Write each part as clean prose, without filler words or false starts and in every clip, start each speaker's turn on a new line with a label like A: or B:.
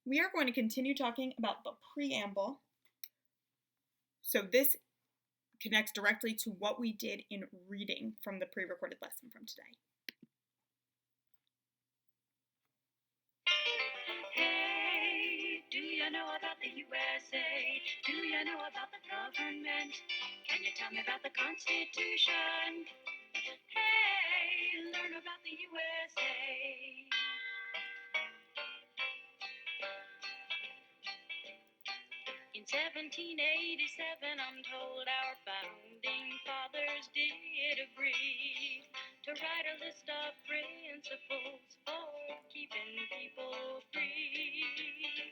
A: We are going to continue talking about the preamble. So this connects directly to what we did in reading from the pre-recorded lesson from today.
B: Hey, do you know about the USA? Do you know about the government? Can you tell me about the Constitution? Hey, learn about the USA. In 1787, I'm told our founding fathers did agree to write a list of principles for keeping people free.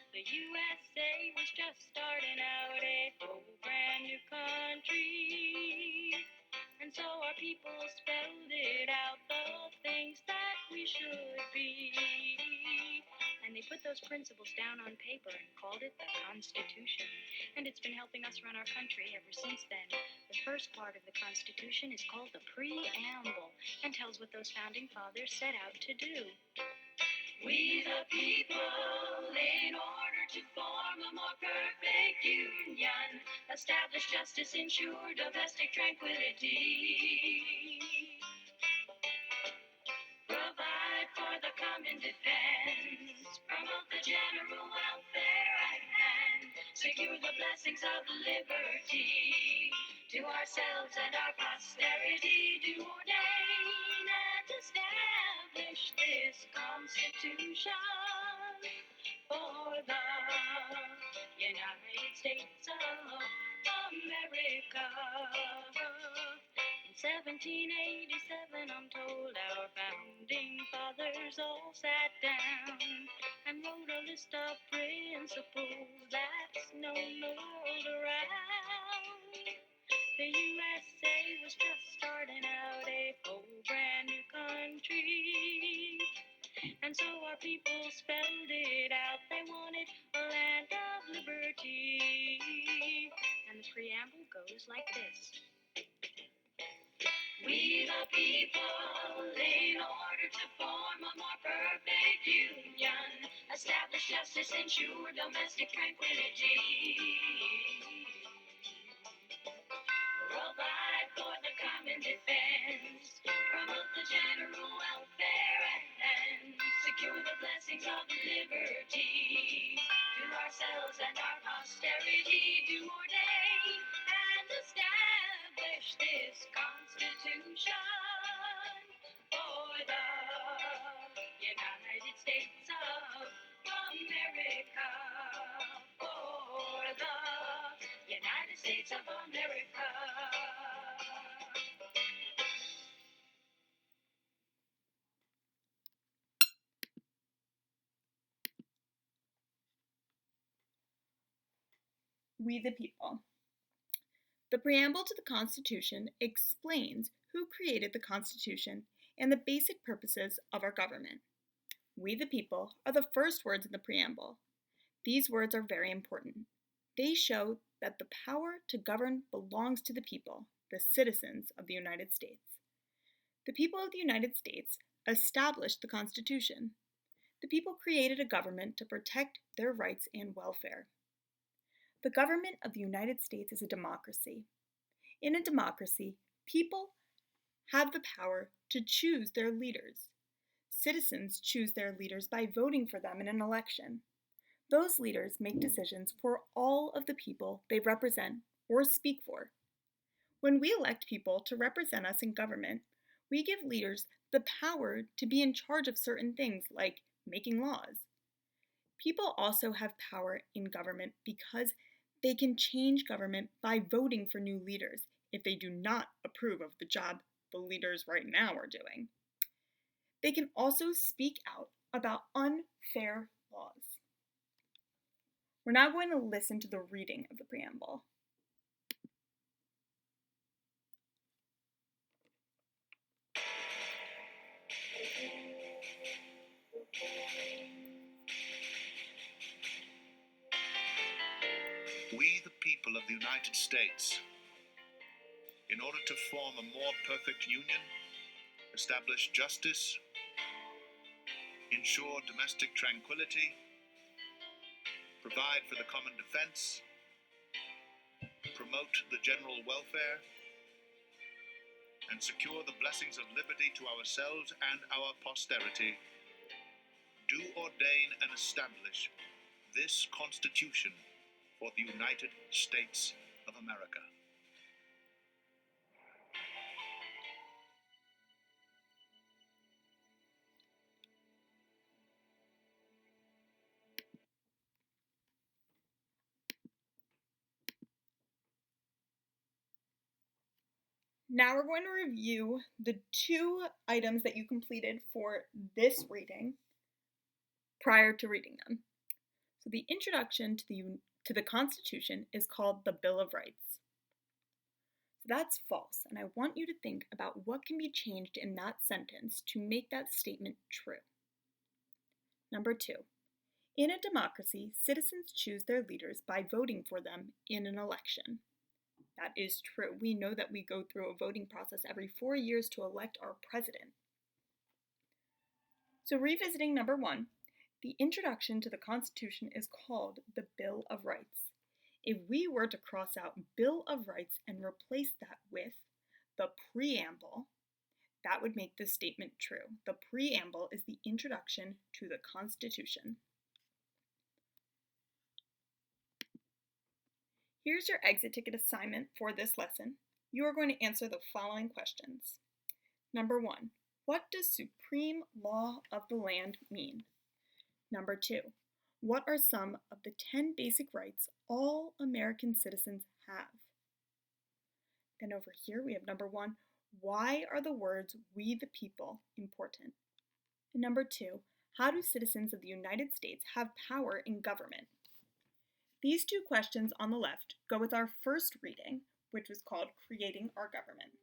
B: The USA was just starting out a whole brand new country, and so our people spelled it out, the things that we should be. And they put those principles down on paper and called it the Constitution. And it's been helping us run our country ever since then. The first part of the Constitution is called the Preamble and tells what those founding fathers set out to do. We the people, in order to form a more perfect union, establish justice, ensure domestic tranquility, provide for the common defense, promote the general welfare and secure the blessings of liberty to ourselves and our posterity, do ordain and establish this Constitution for the United States of America. In 1787, I'm told our founding fathers all sat down and wrote a list of principles that's known the world around. The USA was just starting out a whole brand new country, and so our people spelled it out. They wanted a land of liberty, and the preamble goes like this. We the people, in order to form a more perfect union, establish justice, ensure domestic tranquility, provide for the common defense, promote the general welfare and secure the blessings of liberty to ourselves and our posterity, do ordain and establish this Constitution for the United States of America, for the United States of America.
A: We the people. The preamble to the Constitution explains who created the Constitution and the basic purposes of our government. We the people are the first words in the preamble. These words are very important. They show that the power to govern belongs to the people, the citizens of the United States. The people of the United States established the Constitution. The people created a government to protect their rights and welfare. The government of the United States is a democracy. In a democracy, people have the power to choose their leaders. Citizens choose their leaders by voting for them in an election. Those leaders make decisions for all of the people they represent or speak for. When we elect people to represent us in government, we give leaders the power to be in charge of certain things like making laws. People also have power in government because they can change government by voting for new leaders if they do not approve of the job the leaders right now are doing. They can also speak out about unfair laws. We're now going to listen to the reading of the preamble.
C: We, the people of the United States, in order to form a more perfect union, establish justice, ensure domestic tranquility, provide for the common defense, promote the general welfare, and secure the blessings of liberty to ourselves and our posterity, do ordain and establish this Constitution for the United States of America.
A: Now we're going to review the 2 items that you completed for this reading prior to reading them. So the introduction to the Constitution is called the Bill of Rights. So that's false, and I want you to think about what can be changed in that sentence to make that statement true. Number 2, in a democracy, citizens choose their leaders by voting for them in an election. That is true. We know that we go through a voting process every 4 years to elect our president. So revisiting number 1, the introduction to the Constitution is called the Bill of Rights. If we were to cross out Bill of Rights and replace that with the preamble, that would make this statement true. The preamble is the introduction to the Constitution. Here's your exit ticket assignment for this lesson. You are going to answer the following questions. Number 1, what does supreme law of the land mean? Number 2, what are some of the 10 basic rights all American citizens have? Then over here we have number 1, why are the words "we the people" important? And number 2, how do citizens of the United States have power in government? These 2 questions on the left go with our first reading, which was called Creating Our Government.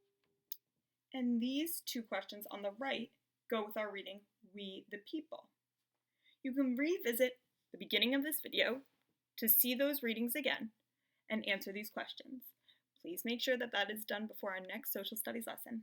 A: And these 2 questions on the right go with our reading We the People. You can revisit the beginning of this video to see those readings again and answer these questions. Please make sure that that is done before our next social studies lesson.